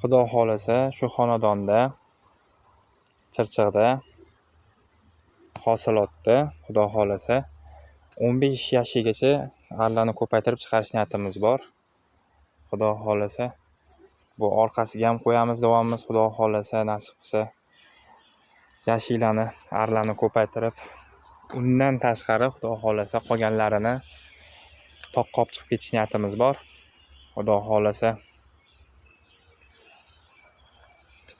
Xudo xohlasa shu xonadonda Chirchiqda hosilotda xudo xohlasa 15 yoshgacha g'allani ko'paytirib chiqarish niyatimiz bor. Xudo xohlasa bu orqasiga ham qo'yamiz davomimiz. Xudo xohlasa nasib qilsa yashilani arlarni ko'paytirib, undan tashqari xudo xohlasa qolganlarini toqqob chiqib ketish niyatimiz bor. Xudo xohlasa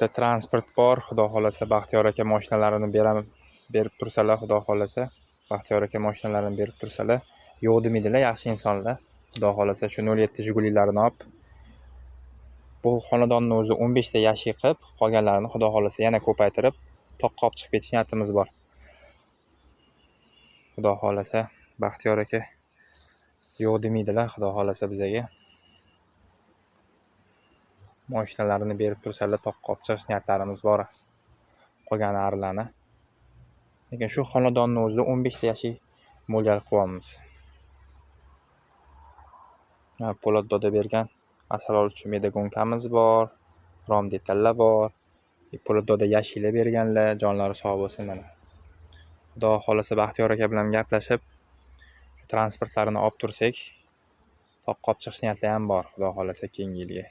bitta transport bor. Xudo xohlasa Baxtiyor aka mashinalarini berib tursalar, xudo xohlasa Baxtiyor aka mashinalarini berib tursalar, yo'q demaydilar, yaxshi insonlar. Xudo xohlasa shu 07 Jigulilarini olib bu xonadonni o'zi 15 ta yashil qilib, qolganlarini xudo xohlasa yana ko'paytirib toqqob chiqib ketish niyatimiz bor. Xudo xohlasa Baxtiyor aka yo'q demaydilar, xudo xohlasa bizaga mashinalarini berib tursalar toqqob chiqish niyatlarimiz bor. Qolgan arlarni. Lekin shu xonadonni o'zida 15 ta yashil mo'ljal qilyapmiz. Po'lat doda bergan asal oluvchi medagonkamiz bor, rom detallar bor. Po'lat doda yashila berganlar, jonlari sog' bo'lsin mana. Xudo xohlasa Baxtiyor aka bilan gaplashib, transportlarini olib tursak, toqqob chiqish niyatlari ham bor, xudo xohlasa keyingi yilga.